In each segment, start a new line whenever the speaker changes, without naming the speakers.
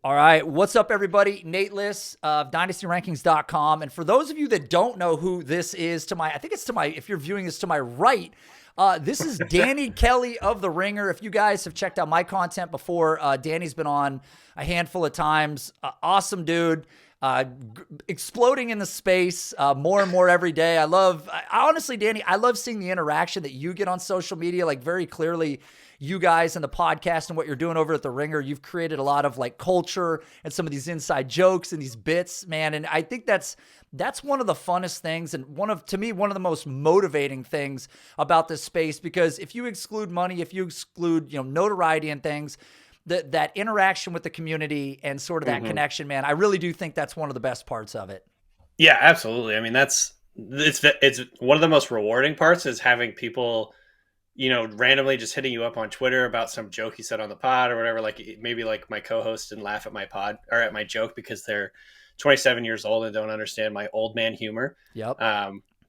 All right. What's up, everybody? Nate Liss of DynastyRankings.com. And for those of you that don't know who this is, I think it's to my, if you're viewing this to my right, this is Danny Kelly of The Ringer. If you guys have checked out my content before, Danny's been on a handful of times. Awesome dude. Exploding in the space more and more every day. Honestly, Danny, I love seeing the interaction that you get on social media, like very clearly. You guys and the podcast and what you're doing over at The Ringer, you've created a lot of like culture and some of these inside jokes and these bits, man. And I think that's one of the funnest things and to me, one of the most motivating things about this space, because if you exclude money, if you exclude, notoriety and things, that interaction with the community and sort of that connection, man, I really do think that's one of the best parts of it.
Yeah, absolutely. I mean, it's one of the most rewarding parts is having people, randomly just hitting you up on Twitter about some joke you said on the pod or whatever. Like maybe like my co-host and laugh at my pod or at my joke because they're 27 years old and don't understand my old man humor.
Yep.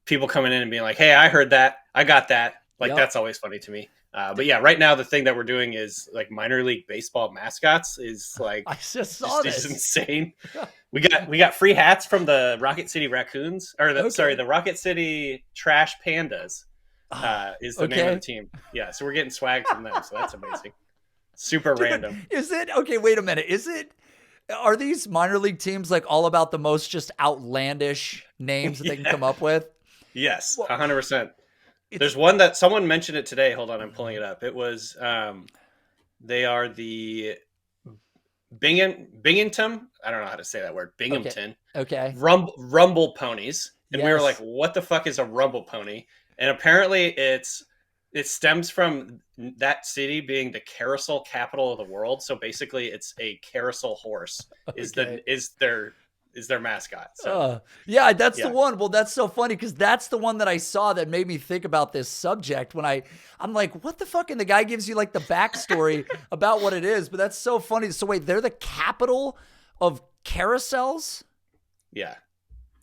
People coming in and being like, "Hey, I heard that. I got that." Like that's always funny to me. But yeah, right now the thing that we're doing is like minor league baseball mascots is like
I just saw this.
It's insane. We got free hats from the Rocket City Raccoons or the Rocket City Trash Pandas. Is the name of the team. Yeah, so we're getting swag from them, so that's amazing. Super random.
Is it? Okay, wait a minute. Are these minor league teams like all about the most just outlandish names that they can come up with?
Yes, 100%. There's one that someone mentioned it today. Hold on, I'm pulling it up. It was they are the Binghamton. I don't know how to say that word. Binghamton.
Okay.
Rumble ponies. And
yes.
We were like, what the fuck is a rumble pony? And apparently it stems from that city being the carousel capital of the world. So basically it's a carousel horse is their mascot. So
yeah, that's the one. Well, that's so funny because that's the one that I saw that made me think about this subject when I'm like, what the fuck? And the guy gives you like the backstory about what it is, but that's so funny. So wait, they're the capital of carousels?
Yeah.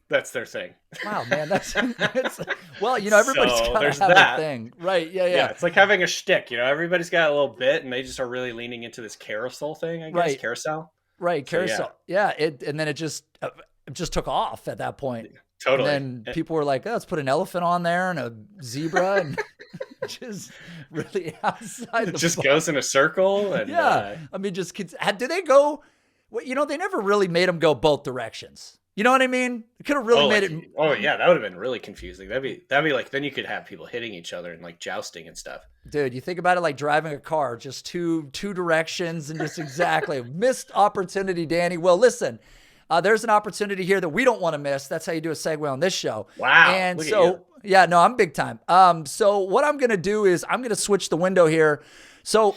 That's their thing.
Wow, man. Well, everybody's got to have a thing. Right, yeah.
It's like having a shtick, everybody's got a little bit and they just are really leaning into this carousel thing, I guess.
Right.
Carousel.
Right, carousel. Yeah, and then it just took off at that point.
Totally.
And then people were like, let's put an elephant on there and a zebra and just really outside the
just
box.
Goes in a circle. And,
I mean, just kids. Did they go? Well, they never really made them go both directions. You know what I mean? It could have really made it.
Oh yeah, that would have been really confusing. That'd be like then you could have people hitting each other and like jousting and stuff.
Dude, you think about it like driving a car, just two directions and just exactly missed opportunity, Danny. Well, listen, there's an opportunity here that we don't want to miss. That's how you do a segue on this show.
Wow.
And so yeah, no, I'm big time. So what I'm gonna do is I'm gonna switch the window here. So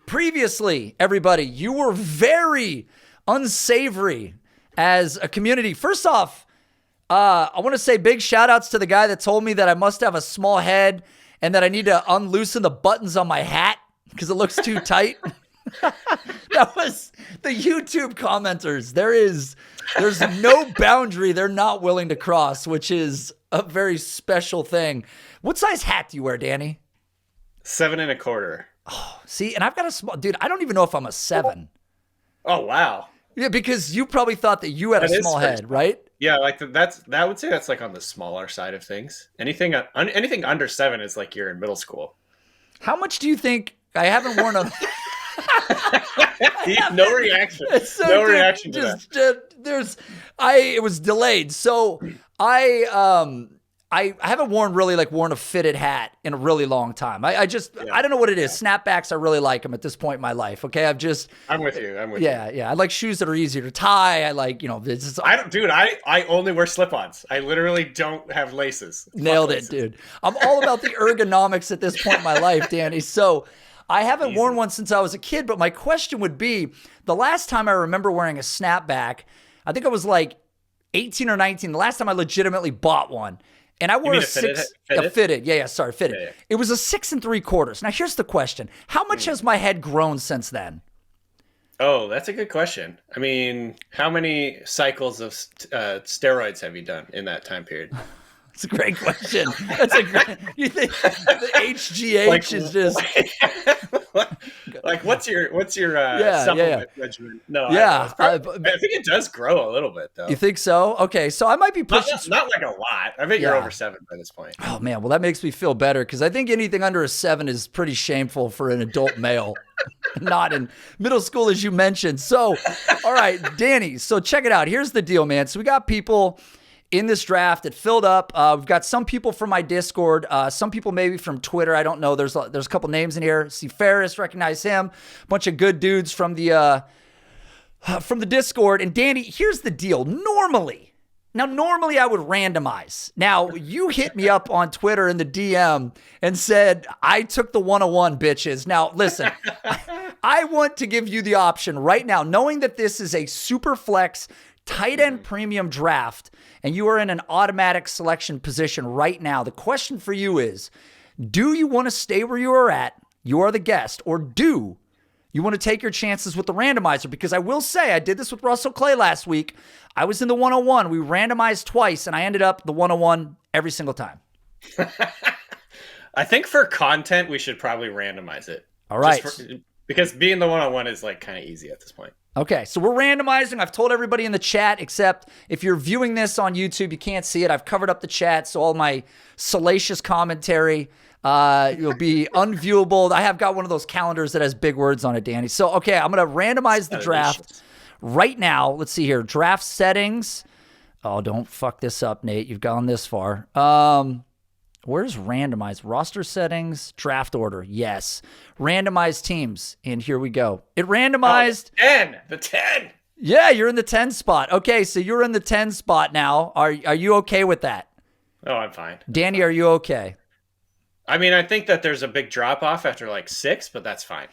previously, everybody, you were very unsavory as a community. First off, I want to say big shout outs to the guy that told me that I must have a small head and that I need to unloosen the buttons on my hat because it looks too tight. That was the YouTube commenters. There's no boundary they're not willing to cross, which is a very special thing. What size hat do you wear, Danny?
7 1/4.
Oh, see, and I've got a small, dude, I don't even know if I'm a 7.
Oh, wow.
Yeah, because you probably thought that you had a small head, right?
Yeah, like I would say that's like on the smaller side of things. Anything under 7 is like you're in middle school.
How much do you think? I haven't worn a.
No reaction.
So,
no reaction to that.
It was delayed. So I haven't worn a fitted hat in a really long time. I don't know what it is. Snapbacks, I really like them at this point in my life. Okay. I'm with you. Yeah. I like shoes that are easier to tie. I like,
I only wear slip-ons. I literally don't have laces.
Nailed it, dude. I'm all about the ergonomics at this point in my life, Danny. So I haven't worn one since I was a kid, but my question would be, the last time I remember wearing a snapback, I think I was like 18 or 19. The last time I legitimately bought one. And I wore a fitted. Fitted.
Yeah.
It was a 6 3/4. Now here's the question: how much has my head grown since then?
Oh, that's a good question. I mean, how many cycles of steroids have you done in that time period?
It's a great question. You think the HGH is just
Like, what's your
Yeah.
supplement regimen? No,
Yeah.
I think it does grow a little bit though.
You think so? Okay, so I might be pushing.
Not like a lot. I bet you're over 7 by this point.
Oh man, well that makes me feel better because I think anything under a 7 is pretty shameful for an adult male. Not in middle school, as you mentioned. So, all right, Danny. So check it out. Here's the deal, man. So we got people in this draft. It filled up. We've got some people from my Discord, some people maybe from Twitter. I don't know. There's a couple names in here. See Ferris, recognize him. A bunch of good dudes from the Discord. And Danny, here's the deal. Normally I would randomize. Now, you hit me up on Twitter in the DM and said, I took the 101, bitches. Now, listen, I want to give you the option right now, knowing that this is a Superflex tight end premium draft, and you are in an automatic selection position right now. The question for you is, do you want to stay where you are at? You are the guest. Or do you want to take your chances with the randomizer? Because I will say, I did this with Russell Clay last week. I was in the 101. We randomized twice, and I ended up the 101 every single time.
I think for content, we should probably randomize it.
All right.
Because being the 101 is like kind of easy at this point.
Okay, so we're randomizing. I've told everybody in the chat, except if you're viewing this on YouTube, you can't see it. I've covered up the chat, so all my salacious commentary will be unviewable. I have got one of those calendars that has big words on it, Danny. So, okay, I'm going to randomize the draft right now. Let's see here. Draft settings. Oh, don't fuck this up, Nate. You've gone this far. Where's randomized? Roster settings, draft order. Yes. Randomized teams. And here we go. It randomized.
The 10.
Yeah, you're in the 10 spot. Okay, so you're in the 10 spot now. Are you okay with that?
Oh, I'm fine.
Danny, are you okay?
I mean, I think that there's a big drop off after like 6, but that's fine.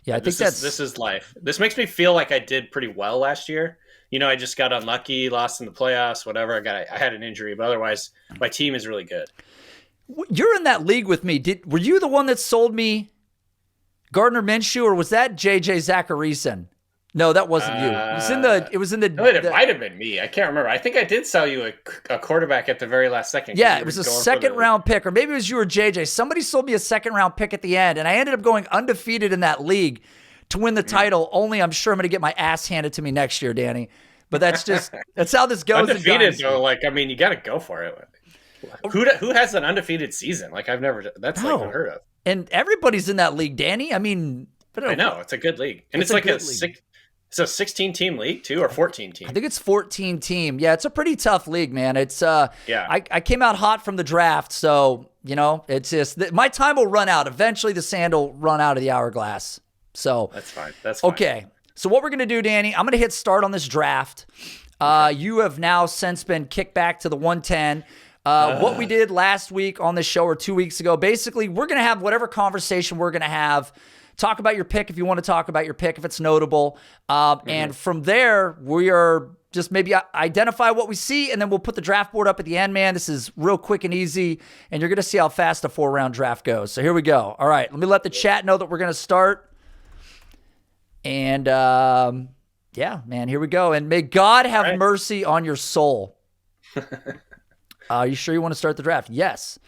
Yeah, I think
this is life. This makes me feel like I did pretty well last year. You know, I just got unlucky, lost in the playoffs, whatever. I had an injury, but otherwise, my team is really good.
You're in that league with me. Were you the one that sold me Gardner Minshew, or was that JJ Zacharyson? No, that wasn't you. It was in the.
No, it might have been me. I can't remember. I think I did sell you a quarterback at the very last second.
Yeah, it was a second round pick, or maybe it was you or JJ. Somebody sold me a second round pick at the end, and I ended up going undefeated in that league to win the title. Only I'm sure I'm going to get my ass handed to me next year, Danny. But that's how this goes.
Undefeated though, like I mean, you got to go for it. Who has an undefeated season? Like that's like unheard of.
And everybody's in that league, Danny. I mean,
I know it's a good league, and it's like it's a 16-team league too, or 14-team.
I think it's 14-team. Yeah, it's a pretty tough league, man. It's I came out hot from the draft, so you know it's just my time will run out. Eventually, the sand will run out of the hourglass. So
that's fine. That's fine.
Okay. So what we're gonna do, Danny? I'm gonna hit start on this draft. You have now since been kicked back to the 110. What we did last week on the show or 2 weeks ago, basically, we're going to have whatever conversation we're going to have. Talk about your pick if you want to talk about your pick, if it's notable. And from there, we are just maybe identify what we see, and then we'll put the draft board up at the end, man. This is real quick and easy, and you're going to see how fast a 4-round draft goes. So here we go. All right, let me let the chat know that we're going to start. And, yeah, man, here we go. And may God have mercy on your soul. Are you sure you want to start the draft? Yes.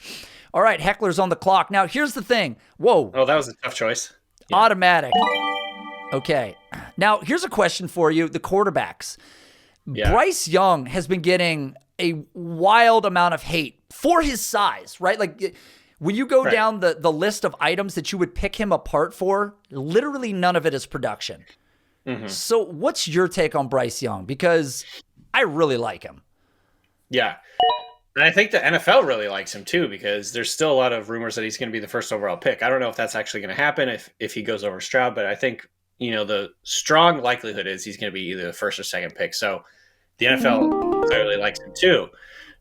All right, Heckler's on the clock. Now, here's the thing. Whoa.
Oh, that was a tough choice.
Yeah. Automatic. Okay. Now, here's a question for you. The quarterbacks. Yeah. Bryce Young has been getting a wild amount of hate for his size, right? Like, when you go down the list of items that you would pick him apart for, literally none of it is production. Mm-hmm. So what's your take on Bryce Young? Because I really like him.
Yeah. And I think the NFL really likes him too, because there's still a lot of rumors that he's going to be the first overall pick. I don't know if that's actually going to happen if he goes over Stroud, but I think, you know, the strong likelihood is he's going to be either the first or second pick. So the NFL clearly likes him too.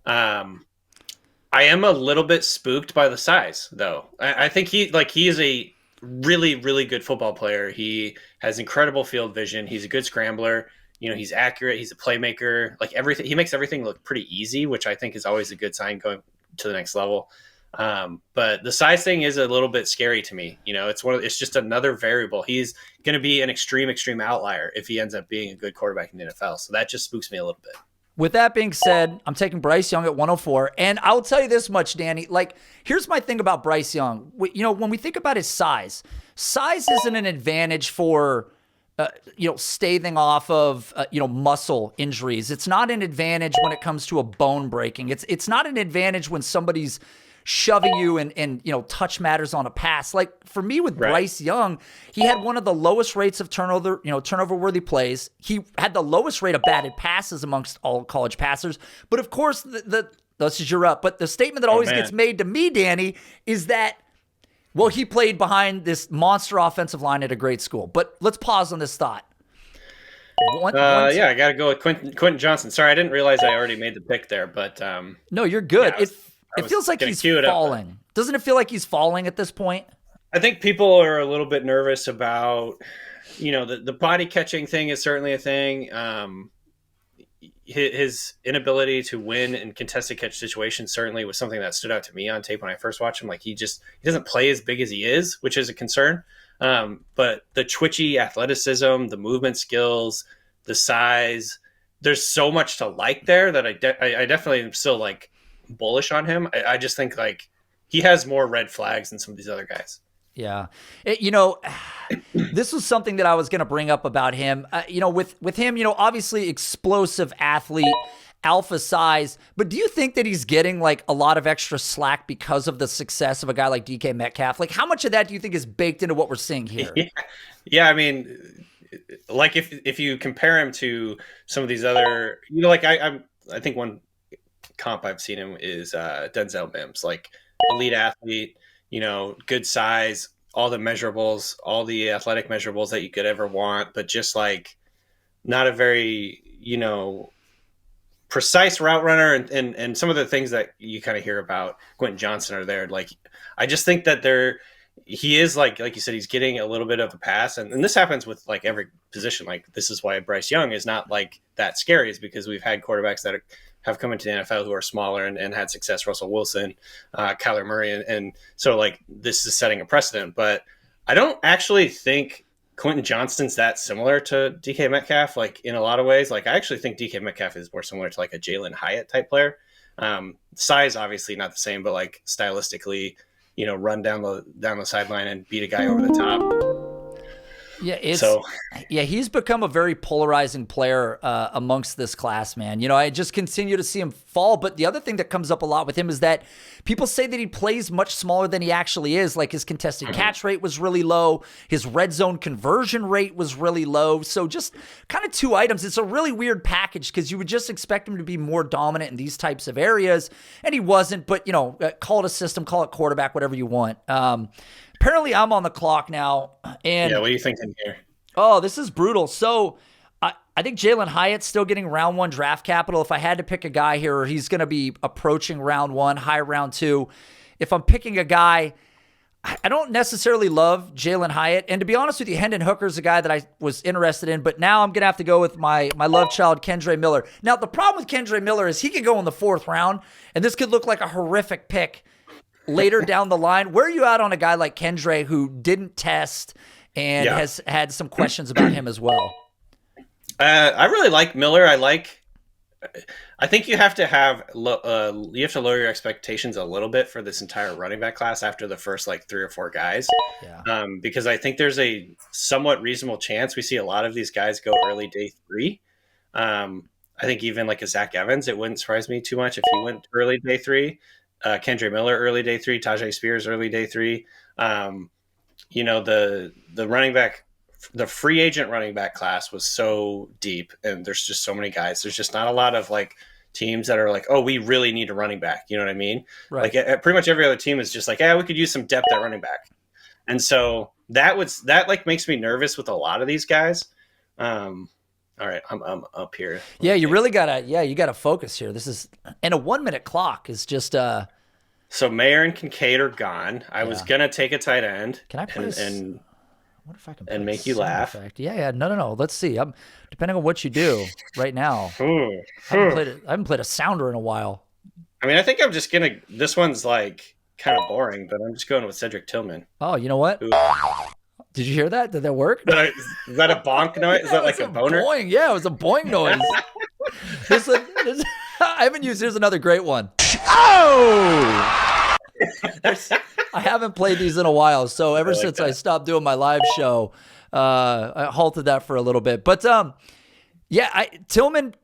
I am a little bit spooked by the size, though. I think he is a really, really good football player. He has incredible field vision. He's a good scrambler. You know, he's accurate. He's a playmaker. Like everything, he makes everything look pretty easy, which I think is always a good sign going to the next level. But the size thing is a little bit scary to me. You know, it's just another variable. He's going to be an extreme outlier if he ends up being a good quarterback in the NFL. So that just spooks me a little bit.
With that being said, I'm taking Bryce Young at 104. And I'll tell you this much, Danny. Like, here's my thing about Bryce Young. When we think about his size isn't an advantage for, staving off of, muscle injuries. It's not an advantage when it comes to a bone breaking. It's not an advantage when somebody's shoving you and touch matters on a pass. Like for me with Bryce Young, he had one of the lowest rates of turnover worthy plays. He had the lowest rate of batted passes amongst all college passers. But of course, this is your up. But the statement that always gets made to me, Danny, is that, well, he played behind this monster offensive line at a great school. But let's pause on this thought.
I got to go with Quentin Johnson. Sorry, I didn't realize I already made the pick there, but
no, you're good. Yeah, it feels like he's falling. Doesn't it feel like he's falling at this point?
I think people are a little bit nervous about, the body catching thing is certainly a thing. His inability to win in contested catch situations certainly was something that stood out to me on tape when I first watched him. Like he doesn't play as big as he is, which is a concern. But the twitchy athleticism, the movement skills, the size, there's so much to like there that I definitely am still like bullish on him. I just think like he has more red flags than some of these other guys.
Yeah. This was something that I was going to bring up about him. With him, obviously explosive athlete, alpha size, but do you think that he's getting like a lot of extra slack because of the success of a guy like DK Metcalf? Like how much of that do you think is baked into what we're seeing here?
Yeah. I mean, like if you compare him to some of these other, I think one comp I've seen him is Denzel Mims, like elite athlete, good size, all the measurables, all the athletic measurables that you could ever want, but just like not a very, precise route runner. And some of the things that you kind of hear about Quentin Johnson are there. Like, I just think that he is like you said, he's getting a little bit of a pass. And this happens with like every position. Like this is why Bryce Young is not like that scary, is because we've had quarterbacks that have come into the NFL who are smaller and had success. Russell Wilson, Kyler Murray. And so like this is setting a precedent, but I don't actually think Quentin Johnston's that similar to DK Metcalf, like in a lot of ways. Like I actually think DK Metcalf is more similar to like a Jalen Hyatt type player. Size obviously not the same, but like stylistically, run down the sideline and beat a guy over the top.
Yeah, he's become a very polarizing player amongst this class, man. I just continue to see him fall. But the other thing that comes up a lot with him is that people say that he plays much smaller than he actually is. Like his contested catch rate was really low. His red zone conversion rate was really low. So just kind of two items. It's a really weird package because you would just expect him to be more dominant in these types of areas. And he wasn't, but call it a system, call it quarterback, whatever you want. Apparently, I'm on the clock now. And
yeah, what are you thinking here?
Oh, this is brutal. So I think Jalen Hyatt's still getting round 1 draft capital. If I had to pick a guy here, he's going to be approaching round 1, high round 2. If I'm picking a guy, I don't necessarily love Jalen Hyatt. And to be honest with you, Hendon Hooker's a guy that I was interested in. But now I'm going to have to go with my love child, Kendre Miller. Now, the problem with Kendre Miller is he could go in the 4th round, and this could look like a horrific pick later down the line. Where are you at on a guy like Kendre who didn't test and has had some questions about him as well?
I really like Miller. I think you have to lower your expectations a little bit for this entire running back class after the first like 3 or 4 guys. Yeah. Because I think there's a somewhat reasonable chance we see a lot of these guys go early day 3. I think even like a Zach Evans, it wouldn't surprise me too much if he went early day 3. Kendre Miller early day 3, Tajay Spears early day 3. The running back, the free agent running back class was so deep, and there's just so many guys. There's just not a lot of like teams that are like, oh, we really need a running back. You know what I mean? Right. Like pretty much every other team is just like, yeah, we could use some depth at running back. And so that like makes me nervous with a lot of these guys. All right, I'm up here.
Yeah, you really gotta focus here. This is, and a 1-minute clock is just
So Mayer and Kincaid are gone. I was gonna take a tight end.
Can I put
and
what if I can
and make you laugh?
Effect? Yeah. No. Let's see. I'm depending on what you do right now. I haven't played a sounder in a while.
I mean, I think I'm just gonna. This one's like kind of boring, but I'm just going with Cedric Tillman.
Oh, you know what?
Ooh.
Did you hear that? Did that work?
Is that a bonk noise? Is that like a boner?
Boing. Yeah, it was a boing noise. I haven't used. Here's another great one.
Oh!
I haven't played these in a while, so ever since
that.
I stopped doing my live show, I halted that for a little bit. But Tillman,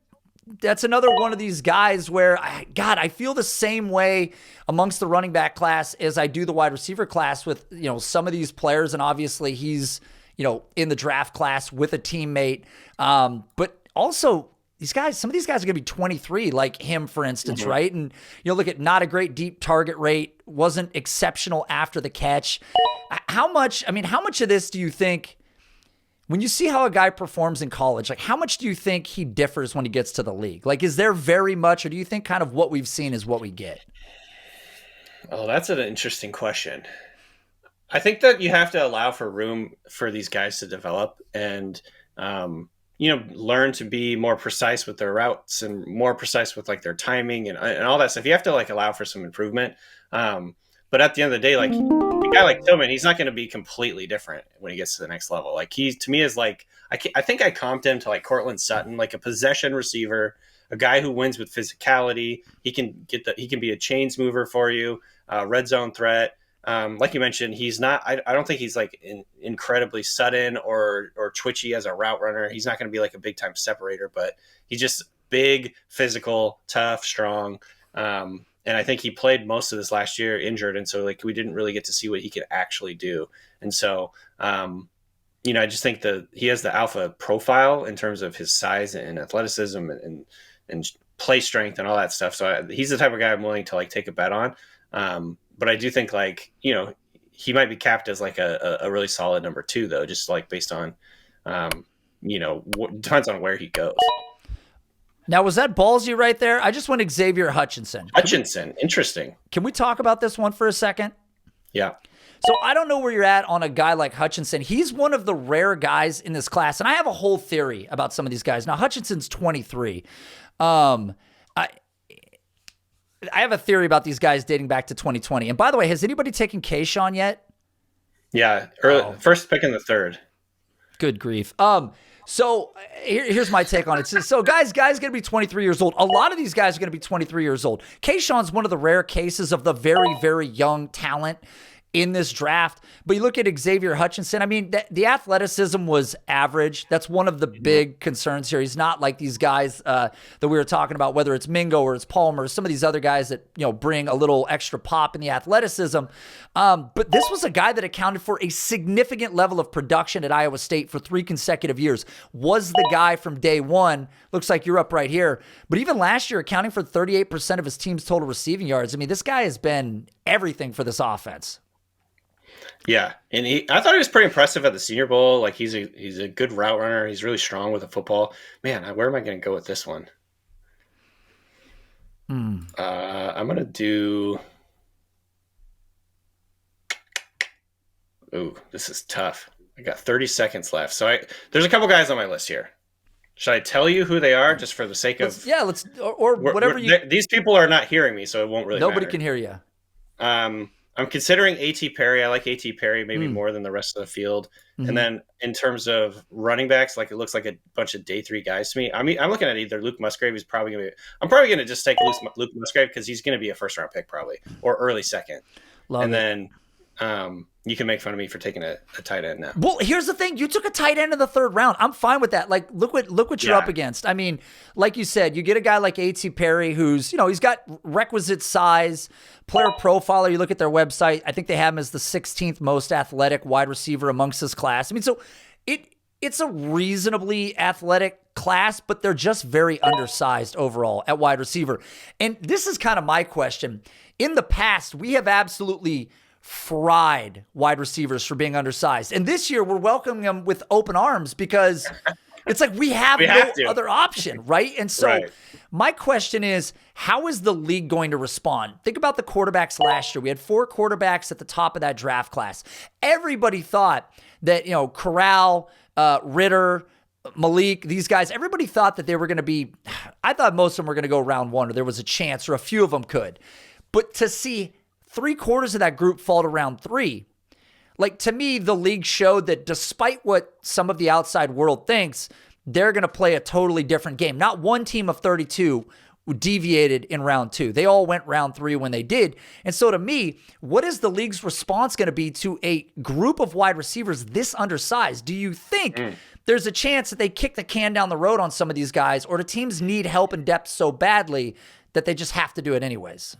that's another one of these guys where, I feel the same way amongst the running back class as I do the wide receiver class with, some of these players. And obviously he's, in the draft class with a teammate. But also some of these guys are going to be 23, like him, for instance, right? And, look at not a great deep target rate, wasn't exceptional after the catch. How much of this do you think, when you see how a guy performs in college, like how much do you think he differs when he gets to the league? Like, is there very much, or do you think kind of what we've seen is what we get?
Oh, that's an interesting question. I think that you have to allow for room for these guys to develop and, learn to be more precise with their routes and more precise with like their timing and all that stuff. You have to like allow for some improvement. But at the end of the day, like a guy like Tillman, he's not going to be completely different when he gets to the next level. Like he, to me, is like, I think I comped him to like Cortland Sutton, like a possession receiver, a guy who wins with physicality. He can be a chains mover for you, red zone threat. Like you mentioned, he's not, I don't think he's like incredibly sudden or twitchy as a route runner. He's not going to be like a big time separator, but he's just big, physical, tough, strong. And I think he played most of this last year injured. And so like, we didn't really get to see what he could actually do. And so, I just think that he has the alpha profile in terms of his size and athleticism and play strength and all that stuff. So he's the type of guy I'm willing to like take a bet on. But I do think like, he might be capped as like a really solid number 2 though, just like based on, depends on where he goes.
Now, was that ballsy right there? I just went Xavier Hutchinson.
Interesting.
Can we talk about this one for a second?
Yeah.
So I don't know where you're at on a guy like Hutchinson. He's one of the rare guys in this class, and I have a whole theory about some of these guys. Now, Hutchinson's 23. I have a theory about these guys dating back to 2020. And by the way, has anybody taken Kayshawn yet?
Yeah, first pick in the third.
Good grief. So here's my take on it. So guys going to be 23 years old. A lot of these guys are going to be 23 years old. Kayshawn's one of the rare cases of the very, very young talent in this draft. But you look at Xavier Hutchinson, I mean, the athleticism was average. That's one of the big concerns here. He's not like these guys that we were talking about, whether it's Mingo or it's Palmer, some of these other guys that, bring a little extra pop in the athleticism. But this was a guy that accounted for a significant level of production at Iowa State for 3 consecutive years. Was the guy from day one. Looks like you're up right here. But even last year, accounting for 38% of his team's total receiving yards. I mean, this guy has been everything for this offense.
Yeah, and I thought he was pretty impressive at the Senior Bowl. Like he's a good route runner. He's really strong with the football. Man, where am I going to go with this one? I'm going to do. Ooh, this is tough. I got 30 seconds left. So there's a couple guys on my list here. Should I tell you who they are just for the sake of?
Yeah, let's or whatever you.
These people are not hearing me, so it won't really.
Nobody
matter.
can hear you.
I'm considering A.T. Perry. I like A.T. Perry maybe more than the rest of the field. Mm-hmm. And then in terms of running backs, like it looks like a bunch of day 3 guys to me. I mean, I'm looking at either Luke Musgrave. I'm probably going to just take Luke Musgrave because he's going to be a first round pick probably or early second. Then you can make fun of me for taking a tight end now.
Well, here's the thing. You took a tight end in the 3rd round. I'm fine with that. Like, look what you're up against. I mean, like you said, you get a guy like A.T. Perry who's, he's got requisite size, player profiler. You look at their website. I think they have him as the 16th most athletic wide receiver amongst this class. I mean, so it's a reasonably athletic class, but they're just very undersized overall at wide receiver. And this is kind of my question. In the past, we have absolutely fried wide receivers for being undersized. And this year we're welcoming them with open arms because it's like we have no other option, right? And so my question is, how is the league going to respond? Think about the quarterbacks last year. We had 4 quarterbacks at the top of that draft class. Everybody thought that, Corral, Ritter, Malik, these guys, everybody thought that they were going to be, I thought most of them were going to go round 1 or there was a chance or a few of them could. But to see 3/4 of that group fall to round 3. Like, to me, the league showed that despite what some of the outside world thinks, they're going to play a totally different game. Not one team of 32 deviated in round 2. They all went round 3 when they did. And so to me, what is the league's response going to be to a group of wide receivers this undersized? Do you think there's a chance that they kick the can down the road on some of these guys, or do teams need help and depth so badly that they just have to do it anyways?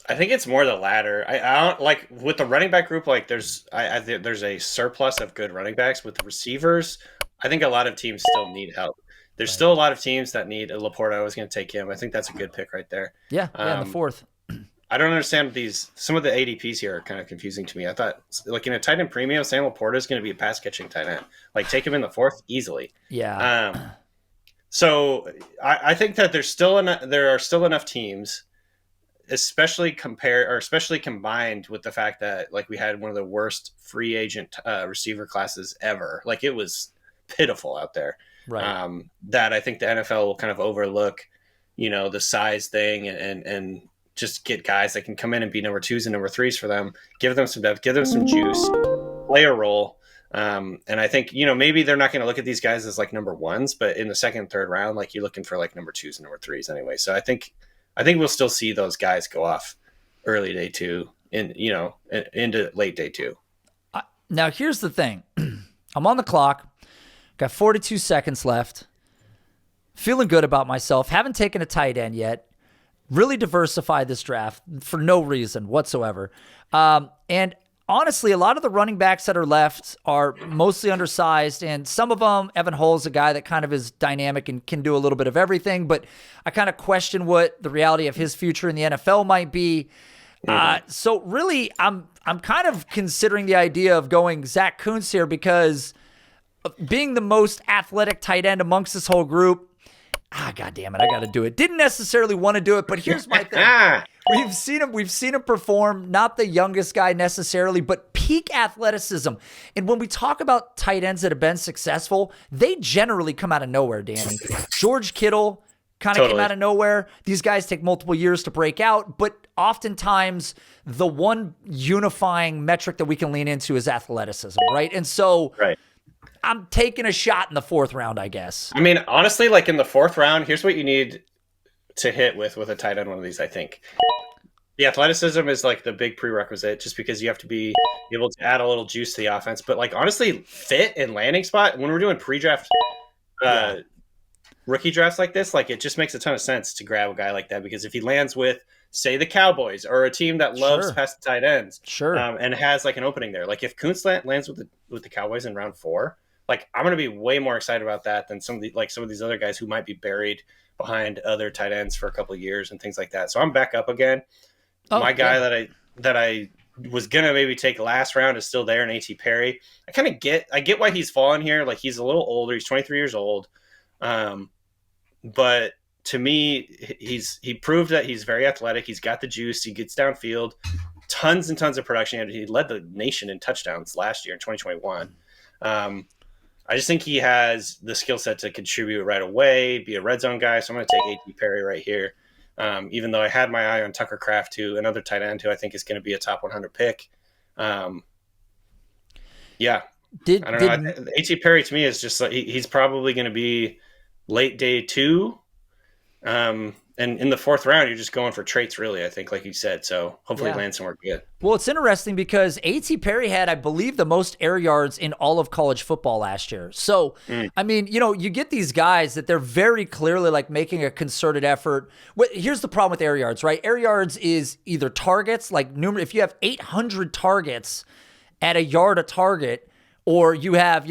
I think it's more the latter. I don't like with the running back group. Like there's a surplus of good running backs. With the receivers, I think a lot of teams still need help. There's still a lot of teams that need a Laporta. I was going to take him. I think that's a good pick right there.
Yeah, in the 4th.
I don't understand some of the ADPs here are kind of confusing to me. I thought, like in a tight end premium, Sam Laporta is going to be a pass catching tight end. Like take him in the 4th easily.
Yeah.
So I think that there are still enough teams, especially combined with the fact that like we had one of the worst free agent receiver classes ever. Like it was pitiful out there.
Right.
That I think the NFL will kind of overlook, the size thing and just get guys that can come in and be number 2s and number 3s for them, give them some depth, give them some juice, play a role. And I think, maybe they're not going to look at these guys as like number 1s, but in the 2nd, 3rd round, like you're looking for like number 2s and number 3s anyway. So I think we'll still see those guys go off early day 2 and, into late day 2.
Now here's the thing. I'm on the clock. Got 42 seconds left. Feeling good about myself. Haven't taken a tight end yet. Really diversified this draft for no reason whatsoever. And honestly, a lot of the running backs that are left are mostly undersized, and some of them, Evan Hull's a guy that kind of is dynamic and can do a little bit of everything, but I kind of question what the reality of his future in the NFL might be. So really, I'm kind of considering the idea of going Zach Kuntz here because being the most athletic tight end amongst this whole group, God damn it, I got to do it. Didn't necessarily want to do it, but here's my thing. We've seen him perform, not the youngest guy necessarily, but peak athleticism. And when we talk about tight ends that have been successful, they generally come out of nowhere, Danny. George Kittle kind of came out of nowhere. These guys take multiple years to break out, but oftentimes the one unifying metric that we can lean into is athleticism, right? And so I'm taking a shot in the 4th round, I guess.
I mean, honestly, like in the 4th round, here's what you need to hit with a tight end one of these, I think. The athleticism is like the big prerequisite just because you have to be able to add a little juice to the offense. But like honestly, fit and landing spot, when we're doing pre-draft rookie drafts like this, like it just makes a ton of sense to grab a guy like that because if he lands with, say, the Cowboys or a team that loves pass the tight ends and has like an opening there. Like if Kuntz lands with the Cowboys in round 4, like I'm going to be way more excited about that than some of these other guys who might be buried behind other tight ends for a couple of years and things like that. So I'm back up again. My guy that I was going to maybe take last round is still there in A.T. Perry. I get why he's fallen here. Like he's a little older. He's 23 years old. But to me, he proved that he's very athletic. He's got the juice. He gets downfield, tons and tons of production. He led the nation in touchdowns last year in 2021. I just think he has the skill set to contribute right away, be a red zone guy. So I'm going to take A.T. Perry right here. Even though I had my eye on Tucker Kraft too, another tight end who I think is going to be a top 100 pick. I don't know. A.T. Perry to me is just like he's probably going to be late day 2. And in the 4th round, you're just going for traits, really, I think, like you said. So hopefully land somewhere good.
Well, it's interesting because A.T. Perry had, I believe, the most air yards in all of college football last year. So, I mean, you get these guys that they're very clearly like making a concerted effort. Here's the problem with air yards, right? Air yards is either targets, like if you have 800 targets at a yard a target, or you have,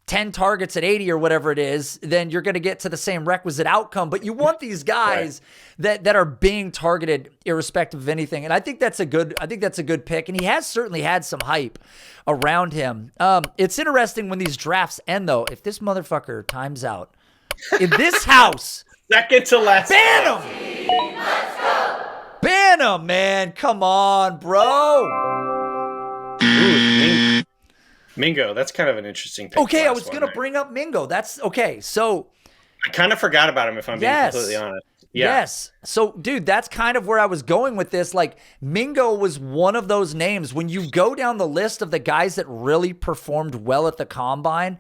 10 targets at 80 or whatever it is, then you're going to get to the same requisite outcome. But you want these guys that are being targeted irrespective of anything. And I think that's a good pick. And he has certainly had some hype around him. It's interesting when these drafts end though. If this motherfucker times out in this house,
second to last,
ban him. Let's go. Ban him, man. Come on, bro.
Ooh, Mingo, that's kind of an interesting pick.
Okay, I was going to bring up Mingo. That's okay. So
I kind of forgot about him, if I'm being completely honest. Yeah.
Yes. So, dude, that's kind of where I was going with this. Like, Mingo was one of those names. When you go down the list of the guys that really performed well at the combine,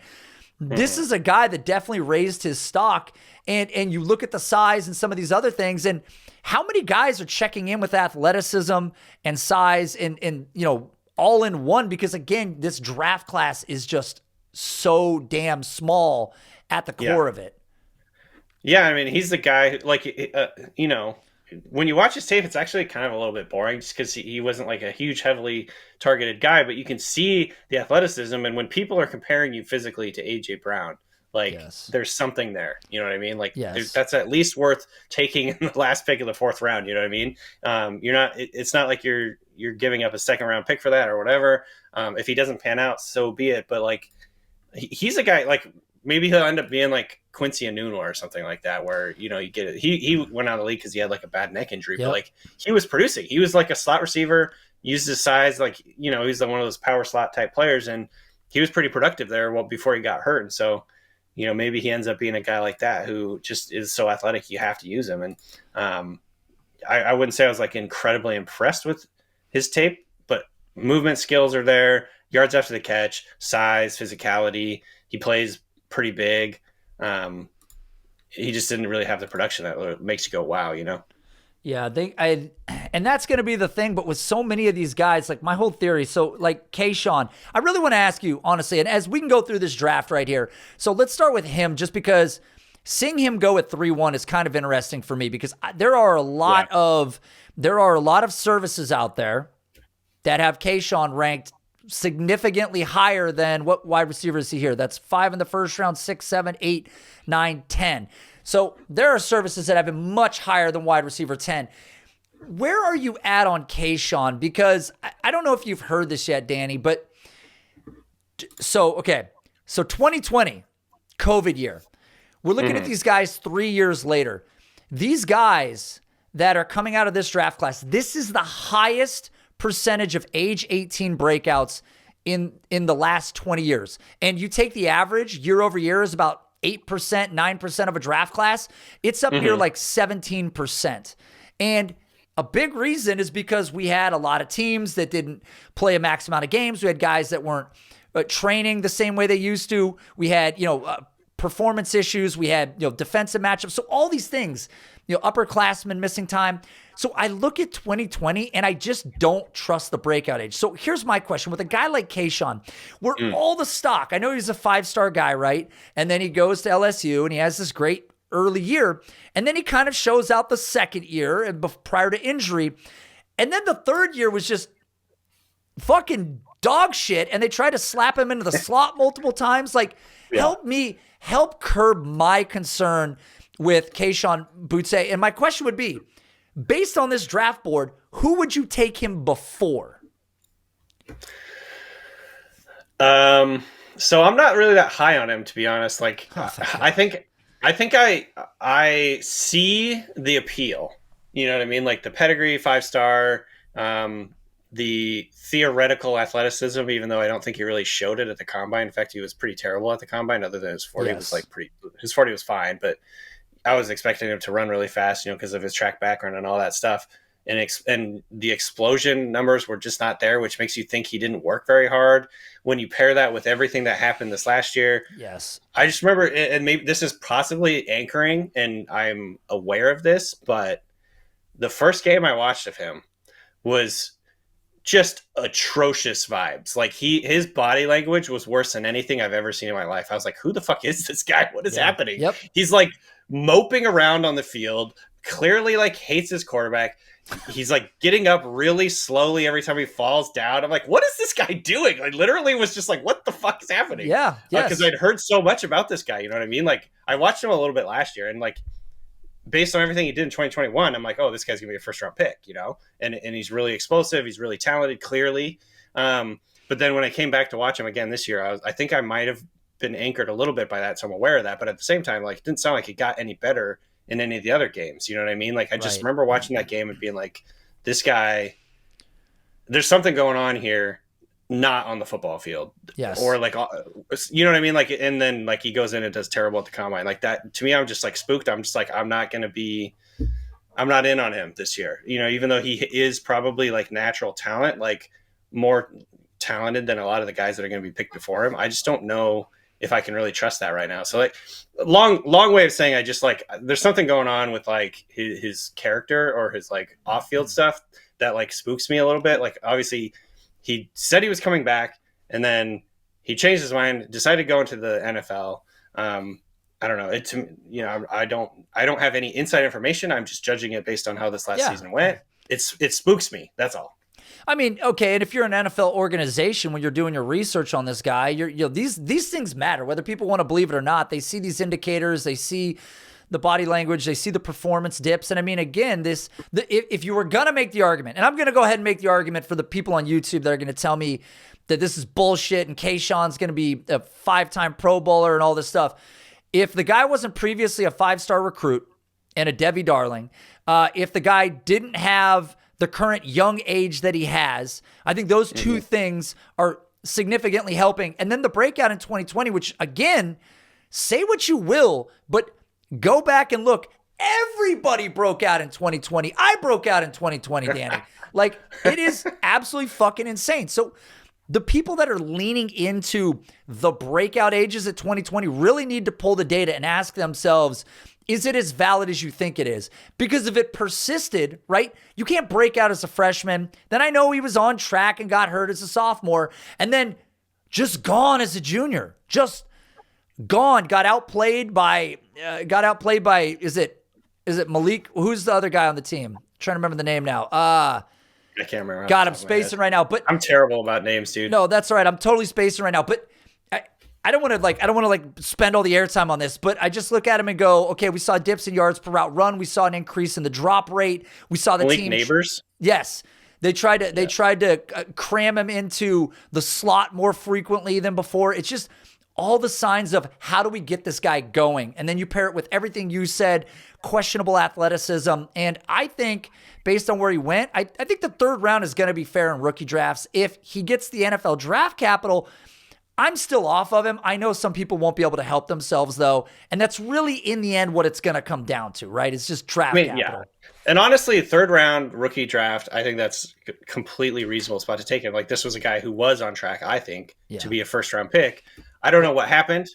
This is a guy that definitely raised his stock. And you look at the size and some of these other things, and how many guys are checking in with athleticism and size and all in one? Because again, this draft class is just so damn small at the core of it.
Yeah, I mean, he's the guy, when you watch his tape, it's actually kind of a little bit boring just because he wasn't like a huge, heavily targeted guy, but you can see the athleticism. And when people are comparing you physically to A.J. Brown, there's something there. You know what I mean? That's at least worth taking in the last pick of the 4th round. You know what I mean? It's not like you're giving up a 2nd round pick for that or whatever. If he doesn't pan out, so be it. But he's a guy, maybe he'll end up being like Quincy Enunwa or something like that, where, you get it. He went out of the league because he had a bad neck injury, but he was producing. He was like a slot receiver, used his size, he's one of those power slot type players, and he was pretty productive there before he got hurt. And so, maybe he ends up being a guy like that who just is so athletic you have to use him. And I wouldn't say I was incredibly impressed with his tape, but movement skills are there, yards after the catch, size, physicality. He plays pretty big. He just didn't really have the production that makes you go, wow,
Yeah, and that's going to be the thing. But with so many of these guys, my whole theory, so Kayshawn, I really want to ask you honestly, and as we can go through this draft right here. So let's start with him, just because seeing him go at 3-1 is kind of interesting for me, because there are a lot of services out there that have Kayshawn ranked significantly higher than what wide receivers see here. That's 5 in the first round, 6, 7, 8, 9, 10. So there are services that have him much higher than wide receiver 10. Where are you at on Kayshawn? Because I don't know if you've heard this yet, Danny, but so 2020, COVID year. We're looking at these guys 3 years later. These guys that are coming out of this draft class, this is the highest percentage of age 18 breakouts in the last 20 years. And you take the average year over year is about 8%, 9% of a draft class. It's up here 17%. And a big reason is because we had a lot of teams that didn't play a max amount of games. We had guys that weren't training the same way they used to. We had, performance issues. We had, defensive matchups. So all these things, upperclassmen missing time. So I look at 2020 and I just don't trust the breakout age. So here's my question. With a guy like Kayshawn, where all the stock, I know he's a 5-star guy, right? And then he goes to LSU and he has this great early year. And then he kind of shows out the second year and prior to injury. And then the third year was just fucking dog shit. And they tried to slap him into the slot multiple times. Help curb my concern with Kayshawn Boutte. And my question would be, based on this draft board, who would you take him before?
So I'm not really that high on him, to be honest. I think I see the appeal. You know what I mean? The pedigree, 5-star, the theoretical athleticism, even though I don't think he really showed it at the combine. In fact, he was pretty terrible at the combine, other than his 40 was his 40 was fine, but I was expecting him to run really fast, because of his track background and all that stuff. And the explosion numbers were just not there, which makes you think he didn't work very hard. When you pair that with everything that happened this last year,
yes,
I just remember, and maybe this is possibly anchoring, and I'm aware of this, but the first game I watched of him was just atrocious vibes. His body language was worse than anything I've ever seen in my life. I was like, who the fuck is this guy? What is happening?
Yep.
He's moping around on the field, clearly hates his quarterback. He's getting up really slowly every time he falls down. I'm like, what is this guy doing? Literally was just what the fuck is happening?
Yeah.
Because I'd heard so much about this guy. You know what I mean? I watched him a little bit last year, and based on everything he did in 2021, I'm like, oh, this guy's gonna be a 1st round pick, and he's really explosive. He's really talented, clearly. But then when I came back to watch him again this year, I think I might have been anchored a little bit by that, so I'm aware of that. But at the same time, it didn't sound like it got any better in any of the other games. You know what I mean? I just remember watching that game and being like, this guy, there's something going on here, not on the football field.
Yes.
Or you know what I mean? And then he goes in and does terrible at the combine. That to me, I'm just spooked. I'm just I'm not in on him this year. Even though he is probably natural talent, more talented than a lot of the guys that are going to be picked before him. I just don't know if I can really trust that right now. So like long way of saying, I just like, there's something going on with like his character or his like off field stuff that like spooks me a little bit. Like obviously he said he was coming back and then he changed his mind, decided to go into the NFL. I don't know. It, you know, I don't have any inside information. I'm just judging it based on how this last season went. It spooks me. That's all.
I mean, okay, and if you're an NFL organization, when you're doing your research on this guy, these things matter, whether people want to believe it or not. They see these indicators, they see the body language, they see the performance dips, and I mean, again, if you were gonna make the argument, and I'm gonna go ahead and make the argument for the people on YouTube that are gonna tell me that this is bullshit and Kayshawn's gonna be a 5-time Pro Bowler and all this stuff. If the guy wasn't previously a 5-star recruit and a Debbie Darling, if the guy didn't have the current young age that he has, I think those two things are significantly helping. And then the breakout in 2020, which again, say what you will, but go back and look. Everybody broke out in 2020. I broke out in 2020, Danny. Like, it is absolutely fucking insane. So the people that are leaning into the breakout ages at 2020 really need to pull the data and ask themselves, is it as valid as you think it is? Because if it persisted, right, you can't break out as a freshman. Then I know he was on track and got hurt as a sophomore and then just gone as a junior. Just gone. Got outplayed by, is it Malik? Who's the other guy on the team? I'm trying to remember the name now.
I can't remember.
God, I'm spacing right now. But
I'm terrible about names, dude.
No, that's all right. I'm totally spacing right now. But I don't want to spend all the airtime on this, but I just look at him and go, okay, we saw dips in yards per route run. We saw an increase in the drop rate. We saw the team
neighbors.
Yes. They tried to cram him into the slot more frequently than before. It's just all the signs of how do we get this guy going? And then you pair it with everything you said, questionable athleticism. And I think based on where he went, I think the 3rd round is going to be fair in rookie drafts. If he gets the NFL draft capital, I'm still off of him. I know some people won't be able to help themselves, though. And that's really, in the end, what it's going to come down to, right? It's just draft capital.
Yeah. And honestly, 3rd round rookie draft, I think that's a completely reasonable spot to take him. Like, this was a guy who was on track, I think, to be a 1st-round pick. I don't know what happened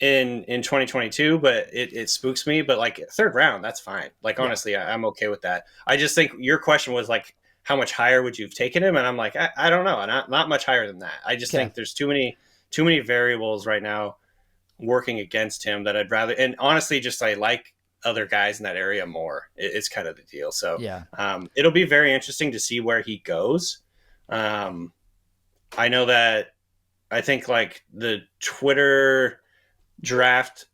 in 2022, but it spooks me. But, like, 3rd round, that's fine. Like, honestly, I'm okay with that. I just think your question was, like, how much higher would you have taken him? And I'm like, I don't know. Not much higher than that. I just think there's too many variables right now working against him that I'd rather, and honestly, just I like other guys in that area more. It's kind of the deal. So it'll be very interesting to see where he goes. I know that I think like the Twitter draft,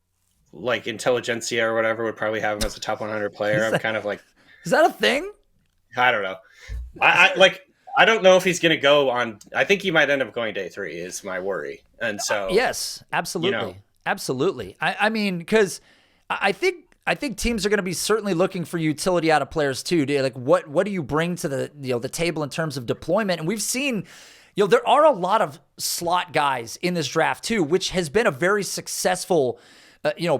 like Intelligentsia or whatever, would probably have him as a top 100 player. I'm kind of like,
is that a thing?
I don't know. I don't know if he's going to go on. I think he might end up going day 3 is my worry. And so,
yes, absolutely. Absolutely. I mean, because I think teams are going to be certainly looking for utility out of players too. Like what do you bring to the table in terms of deployment? And we've seen, there are a lot of slot guys in this draft too, which has been a very successful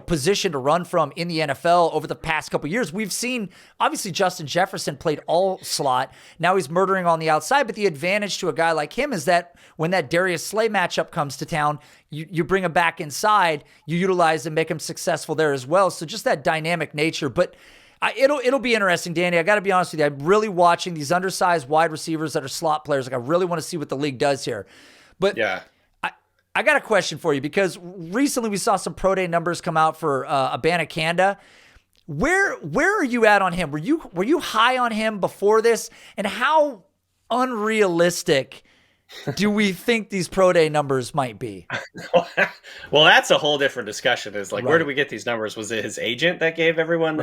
position to run from in the NFL over the past couple of years. We've seen, obviously, Justin Jefferson played all slot. Now he's murdering on the outside, but the advantage to a guy like him is that when that Darius Slay matchup comes to town, you bring him back inside, you utilize and make him successful there as well. So just that dynamic nature. But it'll be interesting, Danny. I got to be honest with you. I'm really watching these undersized wide receivers that are slot players. Like, I really want to see what the league does here. But yeah. I got a question for you because recently we saw some pro day numbers come out for Abanikanda. Where are you at on him? Were you high on him before this? And how unrealistic do we think these pro day numbers might be?
Well, that's a whole different discussion. Is like, where do we get these numbers? Was it his agent that gave everyone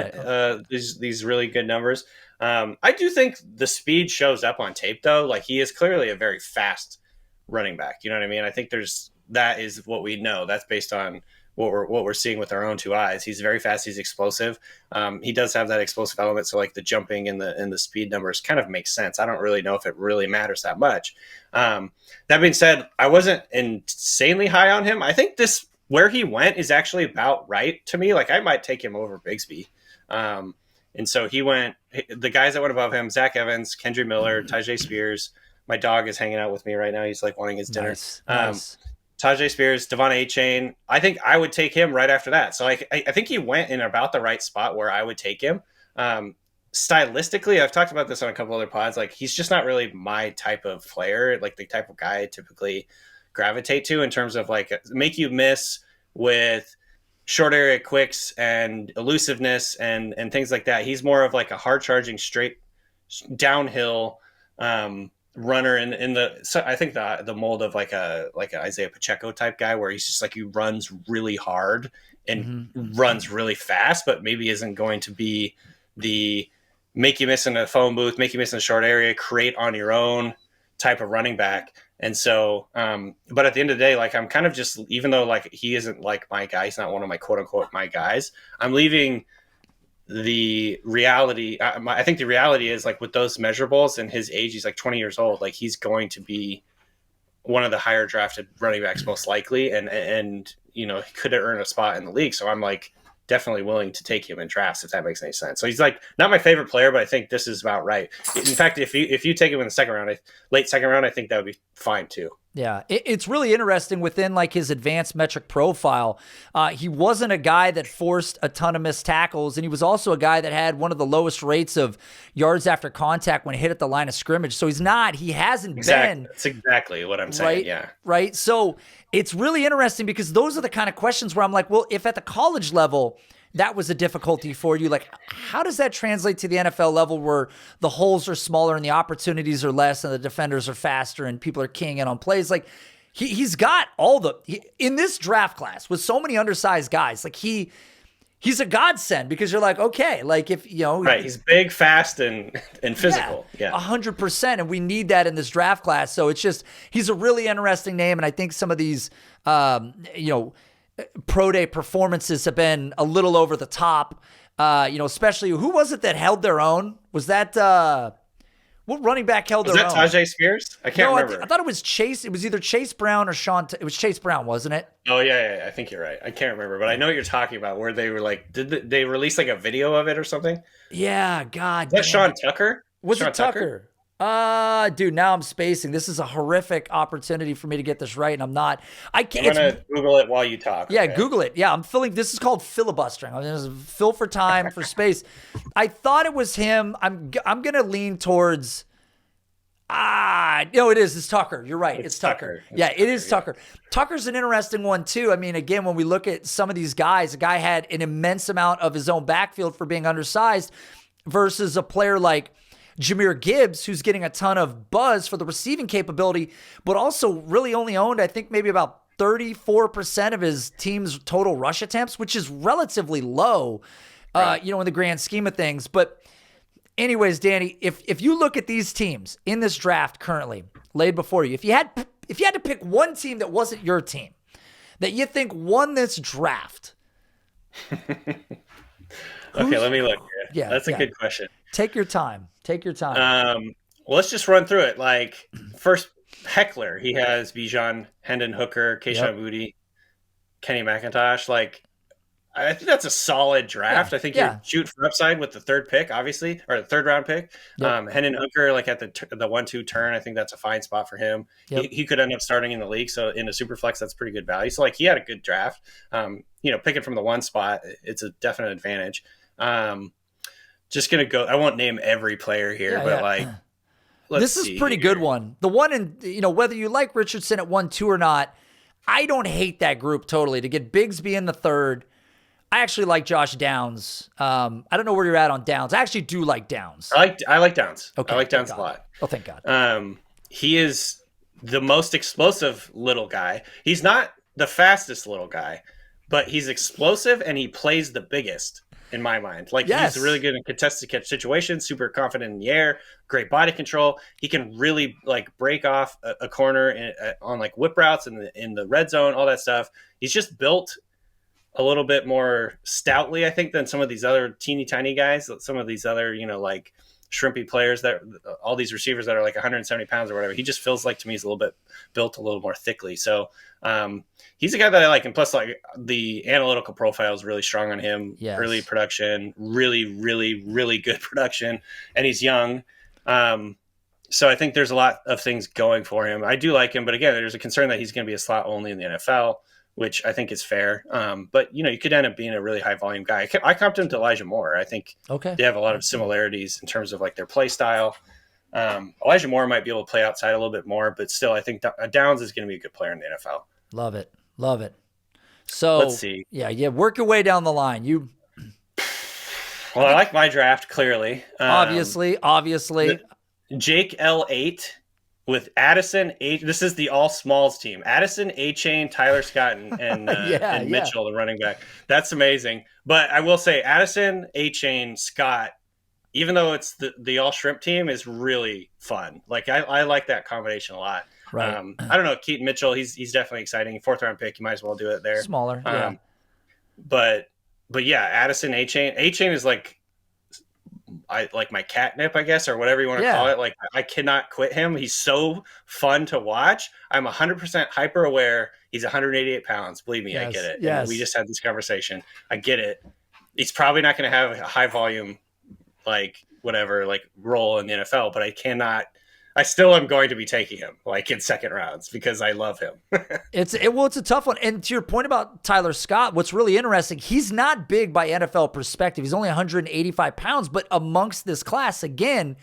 these really good numbers? I do think the speed shows up on tape, though. Like, he is clearly a very fast running back. You know what I mean? I think that is what we know. That's based on what we're seeing with our own 2 eyes. He's very fast. He's explosive. He does have that explosive element. So like the jumping and the speed numbers kind of make sense. I don't really know if it really matters that much. That being said, I wasn't insanely high on him. I think where he went is actually about right to me. Like, I might take him over Bigsby. And so the guys that went above him, Zach Evans, Kendre Miller, Tajay Spears. My dog is hanging out with me right now. He's like wanting his dinner.
Nice.
Tajay Spears, Devon A-Chain. I think I would take him right after that. So I think he went in about the right spot where I would take him. Stylistically, I've talked about this on a couple other pods. Like, he's just not really my type of player, like the type of guy I typically gravitate to in terms of like make you miss with short area quicks and elusiveness and things like that. He's more of like a hard charging straight downhill runner in the, so I think the mold of like a Isaiah Pacheco type guy, where he's just like, he runs really hard and runs really fast, but maybe isn't going to be the make you miss in a phone booth, make you miss in a short area, create on your own type of running back. And so, but at the end of the day, like, I'm kind of just, even though like he isn't like my guy, he's not one of my quote unquote my guys, I'm leaving the reality. I think the reality is, like, with those measurables and his age, he's like 20 years old. Like, he's going to be one of the higher drafted running backs most likely. And, you know, he could have earned a spot in the league. So I'm like definitely willing to take him in drafts, if that makes any sense. So he's like not my favorite player, but I think this is about right. In fact, if you take him in the second round, late second round, I think that would be fine too.
Yeah, it's really interesting within like his advanced metric profile. He wasn't a guy that forced a ton of missed tackles, and he was also a guy that had one of the lowest rates of yards after contact when hit at the line of scrimmage. So he hasn't been.
That's exactly what I'm saying.
Right,
yeah.
Right. So it's really interesting because those are the kind of questions where I'm like, well, if at the college level that was a difficulty for you, like, how does that translate to the NFL level where the holes are smaller and the opportunities are less and the defenders are faster and people are keying in on plays? Like, he's got in this draft class with so many undersized guys, like he's a godsend, because you're like, okay, like, if, you know,
right, he's big, fast, and physical. Yeah,
100%. And we need that in this draft class. So it's just, he's a really interesting name. And I think some of these, pro day performances have been a little over the top, especially, who was it that held their own? Was that, what running back held their own?
Was that Tajay Spears? I can't remember.
I thought it was Chase. It was either Chase Brown or Sean. It was Chase Brown, wasn't it?
Oh yeah, I think you're right. I can't remember, but I know what you're talking about, where they were like, did they release like a video of it or something?
Yeah, God.
Was that Sean Tucker?
Was it Tucker? Dude, now I'm spacing. This is a horrific opportunity for me to get this right, and I'm not. I can't.
I'm gonna Google it while you talk.
Yeah,
okay?
Google it. Yeah, I'm filling. This is called filibustering. I'm gonna fill for time for space. I thought it was him. I'm gonna lean towards. No, it is. It's Tucker. You're right. It's Tucker. It is Tucker. Tucker's an interesting one too. I mean, again, when we look at some of these guys, a guy had an immense amount of his own backfield for being undersized versus a player like Jahmyr Gibbs, who's getting a ton of buzz for the receiving capability, but also really only owned, I think, maybe about 34% of his team's total rush attempts, which is relatively low, right, in the grand scheme of things. But anyways, Danny, if you look at these teams in this draft currently laid before you, if you had to pick one team that wasn't your team that you think won this draft.
Okay, let me look here.
Yeah,
that's a good question.
Take your time.
Well, let's just run through it. Like, first, Heckler, he has Bijan, Hendon Hooker, Keyshawn Boutte, Kenny McIntosh. Like, I think that's a solid draft. I think you're shooting for upside with the third pick, obviously, or the third round pick. Hendon Hooker, like at the 1-2 turn, I think that's a fine spot for him. He could end up starting in the league, so in a Superflex, that's pretty good value. So, like, he had a good draft. Picking from the one spot, it's a definite advantage. Just gonna go. I won't name every player here, but like,
this is pretty good one. The one in, whether you like Richardson at 1-2 or not, I don't hate that group totally. To get Bigsby in the third, I actually like Josh Downs. I don't know where you're at on Downs. I actually do like Downs.
I like Downs.
Okay,
I like Downs a lot.
Oh, thank God.
He is the most explosive little guy. He's not the fastest little guy, but he's explosive and he plays the biggest. In my mind, like, he's really good in contested catch situations, super confident in the air, great body control. He can really like break off a corner on like whip routes in the red zone, all that stuff. He's just built a little bit more stoutly, I think, than some of these other teeny tiny guys. Some of these other, like shrimpy players, that all these receivers that are like 170 pounds or whatever. He just feels like, to me, he's a little bit built a little more thickly. So he's a guy that I like. And plus, like, the analytical profile is really strong on him.
Yes.
Early production, really, really, really good production. And he's young. So I think there's a lot of things going for him. I do like him, but again, there's a concern that he's going to be a slot only in the NFL, which I think is fair. But you could end up being a really high volume guy. I comped him to Elijah Moore. I think they have a lot of similarities in terms of like their play style. Elijah Moore might be able to play outside a little bit more, but still, I think Downs is going to be a good player in the NFL.
Love it. Love it. So
let's see.
Yeah. Work your way down the line.
Well, I like my draft clearly.
Obviously.
Jake L8 with Addison. This is the all smalls team. Addison, A-Chain, Tyler Scott, and Mitchell, the running back. That's amazing. But I will say Addison, A-Chain, Scott, even though it's the all shrimp team, is really fun. Like I like that combination a lot.
Right.
I don't know. Keaton Mitchell, he's definitely exciting. 4th round pick. You might as well do it there.
Smaller. Yeah.
But yeah, Addison, A-Chain. A-Chain is like my catnip, I guess, or whatever you want to call it. Like I cannot quit him. He's so fun to watch. I'm 100% hyper aware. He's 188 pounds. Believe me, I get it.
Yes.
And we just had this conversation. I get it. He's probably not going to have a high volume, role in the NFL, but I still am going to be taking him in second rounds because I love him.
It's a tough one. And to your point about Tyler Scott, what's really interesting, he's not big by NFL perspective. He's only 185 pounds, but amongst this class, again,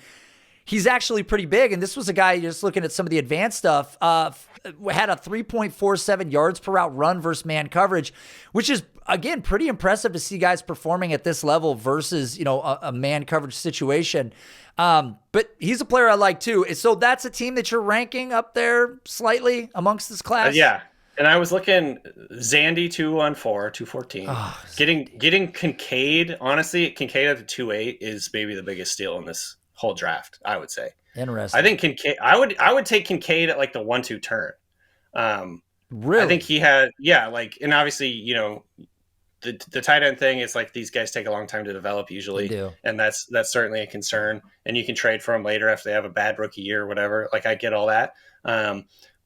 he's actually pretty big. And this was a guy, just looking at some of the advanced stuff, had a 3.47 yards per route run versus man coverage, which is, again, pretty impressive to see guys performing at this level versus, a man coverage situation. But he's a player I like too. So that's a team that you're ranking up there slightly amongst this class?
Yeah. And I was looking Zandy 214. Getting Kincaid, honestly, Kincaid at the 2.8 is maybe the biggest steal in this whole draft, I would say.
Interesting.
I think Kincaid, I would take Kincaid at the 1-2 turn.
Really?
I think he had, and obviously, the tight end thing is these guys take a long time to develop usually.
They do.
And that's certainly a concern. And you can trade for them later if they have a bad rookie year or whatever. I get all that.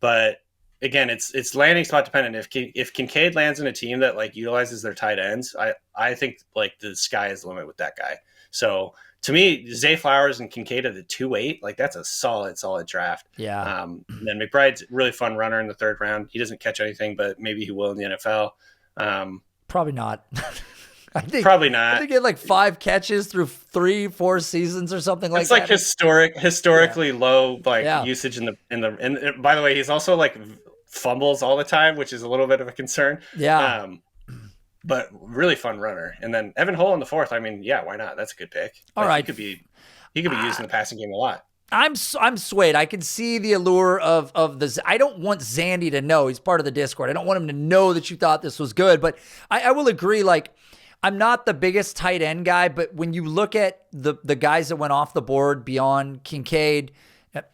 But again, it's landing spot dependent. If Kincaid lands in a team that utilizes their tight ends, I think the sky is the limit with that guy. So to me, Zay Flowers and Kincaid at the 2.8, that's a solid draft.
Yeah.
And then McBride's a really fun runner in the 3rd round. He doesn't catch anything, but maybe he will in the NFL.
Probably not.
Probably not.
I think he had 5 catches through 3-4 seasons or something like that.
It's historically low usage in the by the way, he's also fumbles all the time, which is a little bit of a concern.
Yeah.
But really fun runner. And then Evan Hull in the 4th. I mean, yeah, why not? That's a good pick.
All right.
He could be used in the passing game a lot.
I'm swayed. I can see the allure of this. I don't want Zandy to know. He's part of the Discord. I don't want him to know that you thought this was good. But I will agree, I'm not the biggest tight end guy, but when you look at the guys that went off the board beyond Kincaid,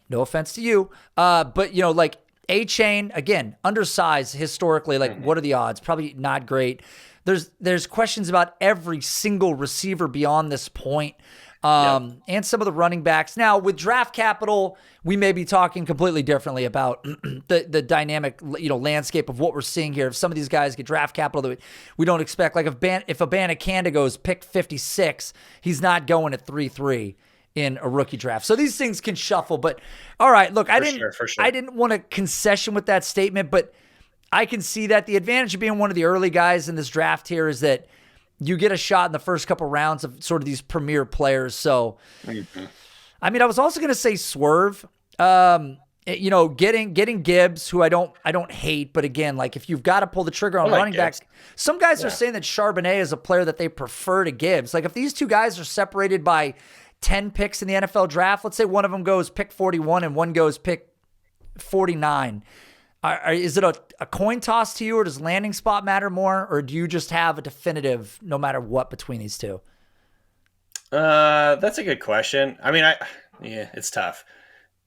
no offense to you, but A-Chain, again, undersized historically, what are the odds? Probably not great. There's questions about every single receiver beyond this point. And some of the running backs. Now, with draft capital, we may be talking completely differently about the dynamic, landscape of what we're seeing here. If some of these guys get draft capital that we don't expect, if Abanikanda goes pick 56, he's not going at 3-3 in a rookie draft. So these things can shuffle. But all right, look, I didn't want a concession with that statement, but I can see that the advantage of being one of the early guys in this draft here is that you get a shot in the first couple rounds of sort of these premier players. So, I mean, I was also going to say Swerve, getting Gibbs, who I don't hate, but again, if you've got to pull the trigger on running backs, some guys are saying that Charbonnet is a player that they prefer to Gibbs. If these two guys are separated by 10 picks in the NFL draft, let's say one of them goes pick 41 and one goes pick 49. Is it a coin toss to you, or does landing spot matter more, or do you just have a definitive no matter what between these two?
That's a good question. I mean, it's tough.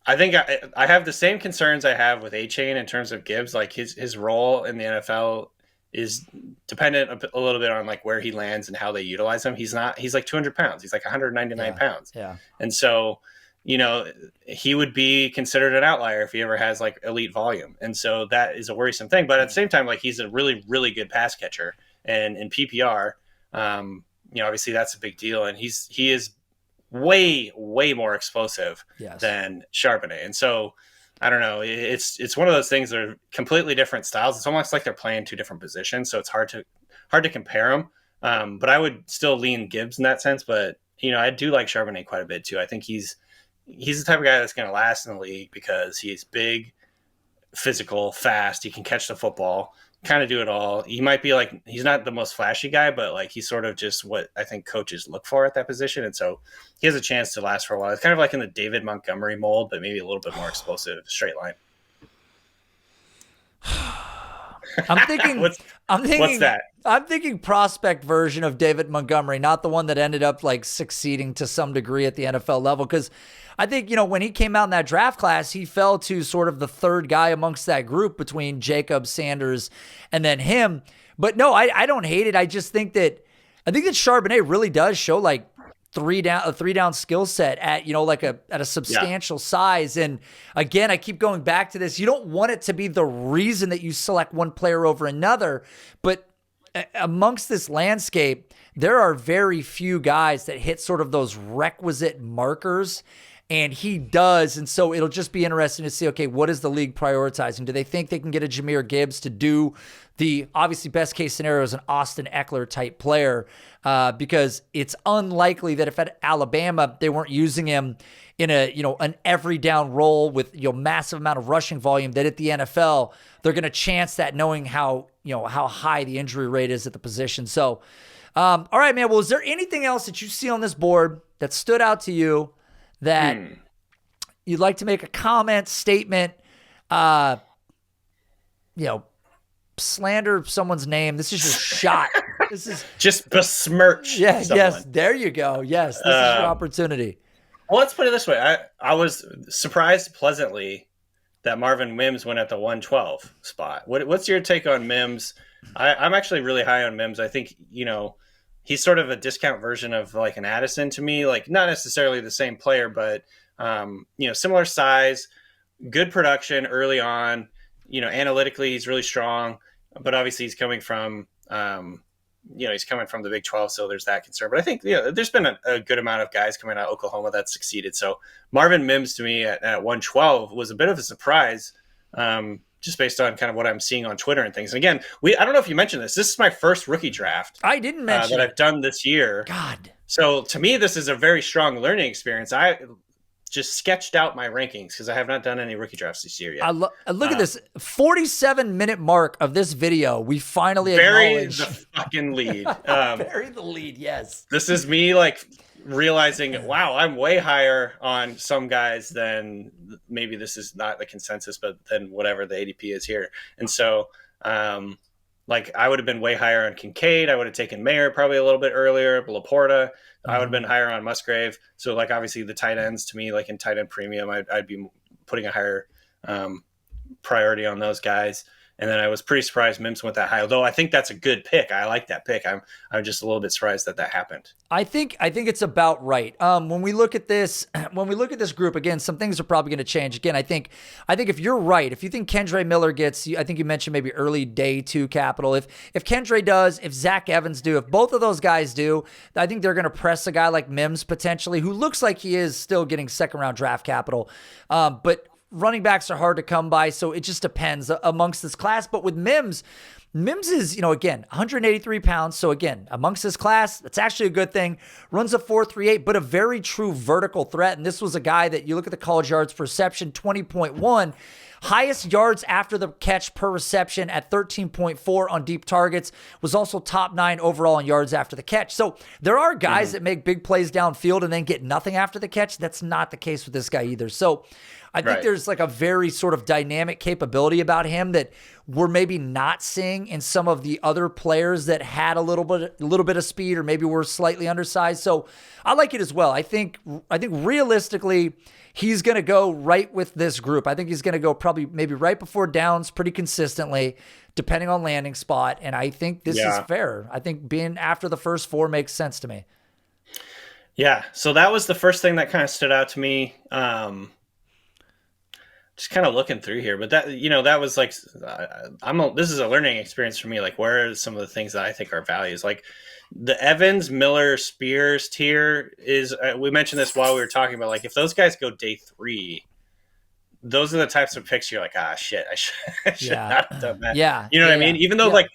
I think I have the same concerns I have with A-Chain in terms of Gibbs. His role in the NFL is dependent a little bit on where he lands and how they utilize him. He's 200 pounds. He's 199 pounds.
Yeah.
And so, he would be considered an outlier if he ever has elite volume. And so that is a worrisome thing. But at the same time, he's a really, really good pass catcher. And in PPR, obviously that's a big deal. And he is way more explosive than Charbonnet. And so I don't know. It's one of those things that are completely different styles. It's almost like they're playing two different positions, so it's hard to compare them. But I would still lean Gibbs in that sense. But I do like Charbonnet quite a bit too. I think he's the type of guy that's going to last in the league because he's big, physical, fast. He can catch the football, kind of do it all. He might be like, he's not the most flashy guy, but like he's sort of just what I think coaches look for at that position. And so he has a chance to last for a while. It's kind of like in the David Montgomery mold, but maybe a little bit more explosive, straight line.
I'm thinking,
what's that?
I'm thinking prospect version of David Montgomery, not the one that ended up like succeeding to some degree at the NFL level. Because I think, when he came out in that draft class, he fell to sort of the third guy amongst that group between Jacob, Sanders, and then him. But no, I don't hate it. I just think that Charbonnet really does show like a three down skill set at, at a substantial size. And again, I keep going back to this. You don't want it to be the reason that you select one player over another, but amongst this landscape, there are very few guys that hit sort of those requisite markers, and he does. And so it'll just be interesting to see, okay, what is the league prioritizing? Do they think they can get a Jahmyr Gibbs to do the obviously best case scenario is an Austin Eckler type player? Because it's unlikely that if at Alabama they weren't using him in an every down role with massive amount of rushing volume, that at the NFL they're going to chance that, knowing how high the injury rate is at the position. So, all right, man. Well, is there anything else that you see on this board that stood out to you that you'd like to make a comment, statement, slander someone's name? This is your shot. This is
just besmirch.
Yeah,
someone.
yes, there you go. Yes, this is your opportunity.
Well, let's put it this way. I was surprised pleasantly that Marvin Mims went at the 112 spot. What's your take on Mims? I'm actually really high on Mims. I think, he's sort of a discount version of like an Addison to me, like not necessarily the same player, but, similar size, good production early on, analytically he's really strong, but obviously he's coming from, he's coming from the Big 12, so there's that concern. But I think there's been a good amount of guys coming out of Oklahoma that succeeded. So Marvin Mims to me at 112 was a bit of a surprise, just based on kind of what I'm seeing on Twitter and things. And again, I don't know if you mentioned this. This is my first rookie draft.
I didn't mention
that I've done this year.
God.
So to me, this is a very strong learning experience. I just sketched out my rankings because I have not done any rookie drafts this year yet.
Look at this 47-minute mark of this video. We finally
buried the fucking lead.
Buried the lead, yes.
This is me like realizing, wow, I'm way higher on some guys than maybe this is not the consensus, but then whatever the ADP is here. And so, like I would have been way higher on Kincaid. I would have taken Mayer probably a little bit earlier, Laporta. I would have been higher on Musgrave. So like obviously the tight ends to me, like in tight end premium, I'd be putting a higher priority on those guys. And then I was pretty surprised Mims went that high, although I think that's a good pick. I like that pick. I'm just a little bit surprised that happened.
I think it's about right. When we look at this group again, some things are probably going to change. Again, I think if you're right, if you think Kendre Miller gets, I think you mentioned maybe early day 2 capital. If Kendre does, if Zach Evans do, if both of those guys do, I think they're going to press a guy like Mims potentially, who looks like he is still getting second round draft capital, but running backs are hard to come by, so it just depends amongst this class. But with Mims is, again, 183 pounds. So again, amongst this class, that's actually a good thing. Runs a 4.38, but a very true vertical threat. And this was a guy that you look at the college yards per reception, 20.1. Highest yards after the catch per reception at 13.4 on deep targets, was also top 9 overall in yards after the catch. So there are guys that make big plays downfield and then get nothing after the catch. That's not the case with this guy either. So I think there's like a very sort of dynamic capability about him that we're maybe not seeing in some of the other players that had a little bit of speed or maybe were slightly undersized. So I like it as well. I think realistically, he's going to go right with this group. I think he's going to go probably maybe right before downs pretty consistently, depending on landing spot. And I think this is fair. I think being after the first 4 makes sense to me.
Yeah. So that was the first thing that kind of stood out to me. Just kind of looking through here, but that was like, this is a learning experience for me. Like, where are some of the things that I think are values? Like, the Evans, Miller, Spears tier is, we mentioned this while we were talking about, like, if those guys go day 3, those are the types of picks you're like, shit, I should not have done that.
Yeah.
You know what I mean? Even though,
yeah.
like,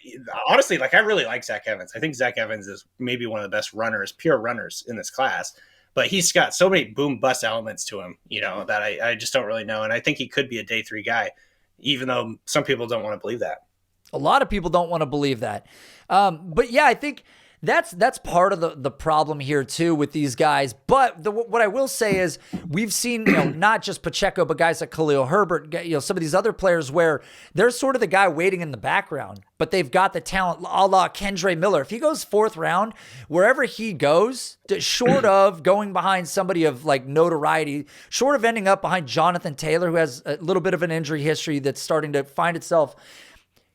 honestly, like, I really like Zach Evans. I think Zach Evans is maybe one of the best runners, pure runners in this class. But he's got so many boom bust elements to him, that I just don't really know. And I think he could be a day 3 guy, even though some people don't want to believe that.
A lot of people don't want to believe that. But yeah, I think that's part of the problem here too with these guys. But what I will say is we've seen, not just Pacheco, but guys like Khalil Herbert, some of these other players where they're sort of the guy waiting in the background, but they've got the talent, a la Kendre Miller. If he goes 4th round, wherever he goes, short of going behind somebody of like notoriety, short of ending up behind Jonathan Taylor, who has a little bit of an injury history that's starting to find itself,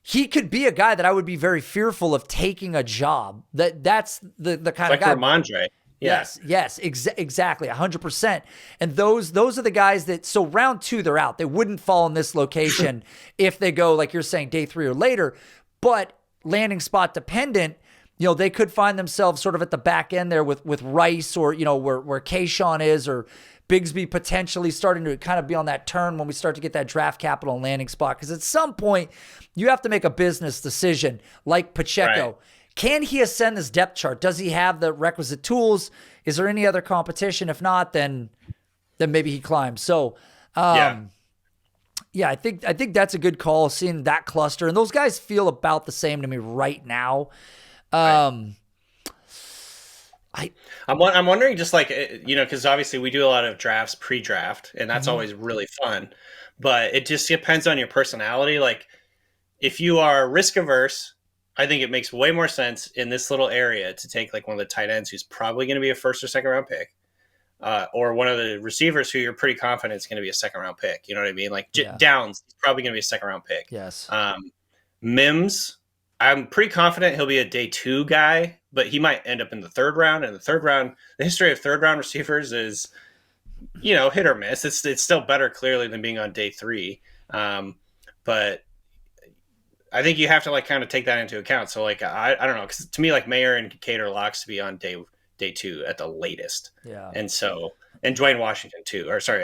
he could be a guy that I would be very fearful of taking a job. That's the kind of guy.
Like Ramondre. Yeah.
Yes, exactly, 100%. And those are the guys that, so round 2, they're out. They wouldn't fall in this location if they go, like you're saying, day 3 or later. But landing spot dependent, they could find themselves sort of at the back end there with Rice or, where Kayshawn is, or Bigsby potentially starting to kind of be on that turn when we start to get that draft capital and landing spot. Because at some point, you have to make a business decision like Pacheco. Right. Can he ascend this depth chart? Does he have the requisite tools? Is there any other competition? If not, then maybe he climbs. So, yeah, I think that's a good call, seeing that cluster. And those guys feel about the same to me right now.
I'm wondering, just like, because obviously we do a lot of drafts pre-draft, and that's always really fun. But it just depends on your personality. Like, if you are risk averse, I think it makes way more sense in this little area to take like one of the tight ends who's probably going to be a 1st or 2nd round pick, or one of the receivers who you're pretty confident is going to be a 2nd round pick. You know what I mean? Like Downs, he's probably going to be a 2nd round pick.
Yes.
Mims, I'm pretty confident he'll be a day 2 guy, but he might end up in the 3rd round. And the 3rd round, the history of 3rd round receivers is, hit or miss. It's still better clearly than being on day 3. But I think you have to like kind of take that into account. So like, I don't know, because to me, like Mayer and Kincaid are locks to be on day 2 at the latest.
Yeah.
And Dwayne Washington too, or sorry,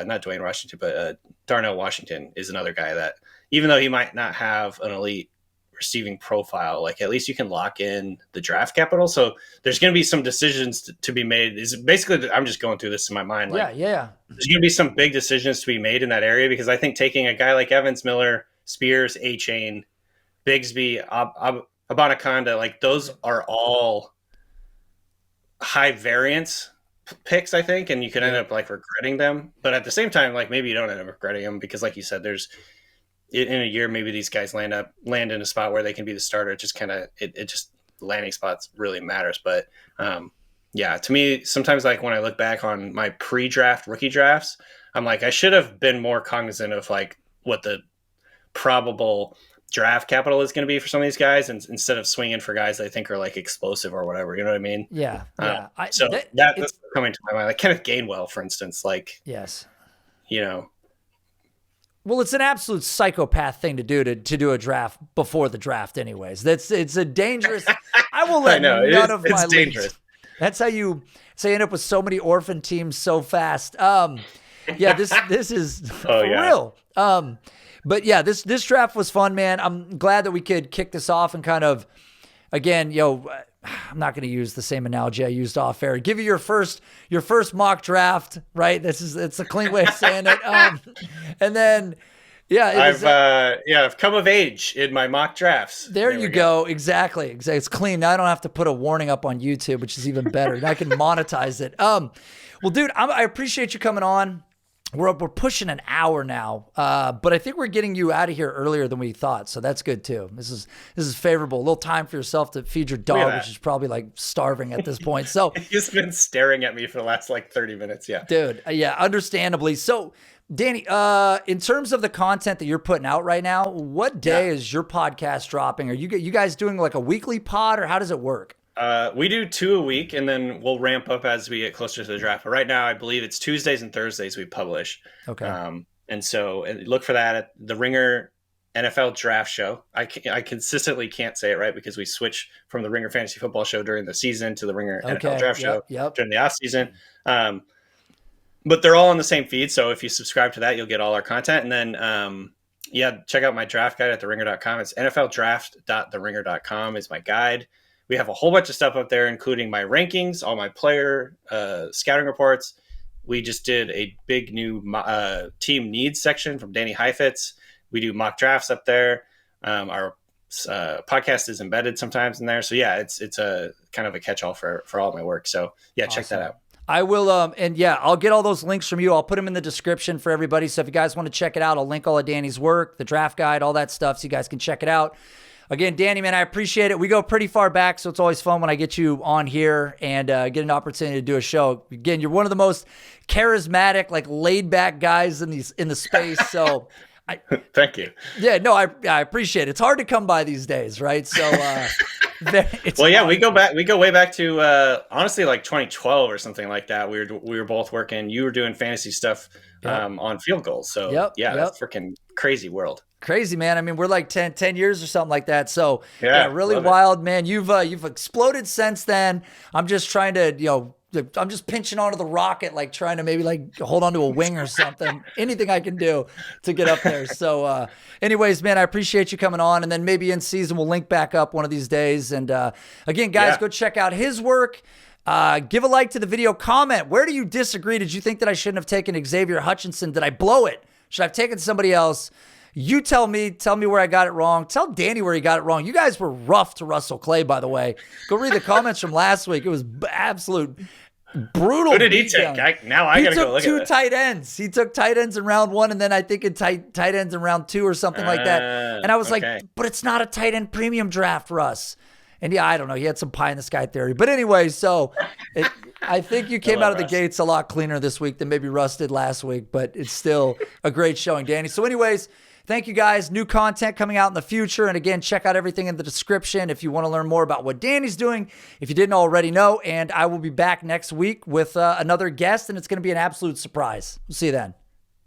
not Dwayne Washington, but Darnell Washington is another guy that, even though he might not have an elite receiving profile, like at least you can lock in the draft capital. So there's going to be some decisions to be made. Is basically, I'm just going through this in my mind. Like,
yeah.
There's going to be some big decisions to be made in that area, because I think taking a guy like Evans, Miller, Spears, A-Chain, Bigsby, Abanikanda, like those are all high variance picks, I think, and you could end up like regretting them. But at the same time, like maybe you don't end up regretting them, because like you said, there's in a year, maybe these guys land in a spot where they can be the starter. It just kind of, it just, landing spots really matters. But yeah, to me, sometimes like when I look back on my pre-draft rookie drafts, I'm like, I should have been more cognizant of like what the probable draft capital is going to be for some of these guys, and instead of swinging for guys that I think are like explosive or whatever, you know what I mean?
Yeah.
So that's coming to my mind. Like Kenneth Gainwell, for instance, like,
yes, well, it's an absolute psychopath thing to do to do a draft before the draft anyways. It's a dangerous, I will let none of my leagues. That's how you end up with so many orphan teams so fast. Yeah, this is for real. But yeah, this draft was fun, man. I'm glad that we could kick this off and kind of, again, I'm not going to use the same analogy I used off air. Give you your first mock draft, right? It's a clean way of saying it. And then,
I've come of age in my mock drafts.
There you go. Exactly. It's clean. Now I don't have to put a warning up on YouTube, which is even better. Now I can monetize it. Well, dude, I appreciate you coming on. We're pushing an hour now, but I think we're getting you out of here earlier than we thought, so that's good too. This is favorable. A little time for yourself to feed your dog, which is probably like starving at this point. So
he's been staring at me for the last like 30 minutes. Yeah,
dude. Yeah, understandably. So, Danny, in terms of the content that you're putting out right now, what day is your podcast dropping? Are you guys doing like a weekly pod, or how does it work?
We do 2 a week, and then we'll ramp up as we get closer to the draft. But right now, I believe it's Tuesdays and Thursdays we publish.
Okay.
And look for that at The Ringer NFL Draft Show. I consistently can't say it right because we switch from the Ringer Fantasy Football Show during the season to the Ringer NFL Draft Show during the off season. But they're all on the same feed. So if you subscribe to that, you'll get all our content. And then, check out my draft guide at theringer.com. It's nfldraft.theringer.com is my guide. We have a whole bunch of stuff up there, including my rankings, all my player scouting reports. We just did a big new team needs section from Danny Heifetz. We do mock drafts up there. Our podcast is embedded sometimes in there. So yeah, it's a kind of a catch-all for all my work. So yeah, awesome. Check that out.
I will, I'll get all those links from you. I'll put them in the description for everybody. So if you guys want to check it out, I'll link all of Danny's work, the draft guide, all that stuff, so you guys can check it out. Again, Danny, man, I appreciate it. We go pretty far back, so it's always fun when I get you on here and get an opportunity to do a show. Again, you're one of the most charismatic, like laid-back guys in the space. So,
thank you.
Yeah, no, I appreciate it. It's hard to come by these days, right? So,
we go way back to honestly like 2012 or something like that. We were both working. You were doing fantasy stuff on field goals. So that's freaking crazy world.
Crazy, man. I mean, we're like 10 years or something like that. So really wild, man. You've exploded since then. I'm just trying to, I'm just pinching onto the rocket, like trying to maybe like hold onto a wing or something. Anything I can do to get up there. So anyways, man, I appreciate you coming on. And then maybe in season, we'll link back up one of these days. And again, guys, go check out his work. Give a like to the video. Comment. Where do you disagree? Did you think that I shouldn't have taken Xavier Hutchinson? Did I blow it? Should I have taken somebody else? You tell me where I got it wrong. Tell Danny where he got it wrong. You guys were rough to Russell Clay, by the way. Go read the comments from last week. It was absolute brutal.
Who did he take? I got to go look at it.
He took 2 tight ends. He took tight ends in round 1, and then I think in tight ends in round 2 or something like that. And I was like, but it's not a tight end premium draft, Russ. And I don't know. He had some pie in the sky theory. But anyway, so I think you came out of the gates a lot cleaner this week than maybe Russ did last week. But it's still a great showing, Danny. So anyways, thank you guys. New content coming out in the future. And again, check out everything in the description if you want to learn more about what Danny's doing, if you didn't already know. And I will be back next week with another guest, and it's going to be an absolute surprise. We'll see you then.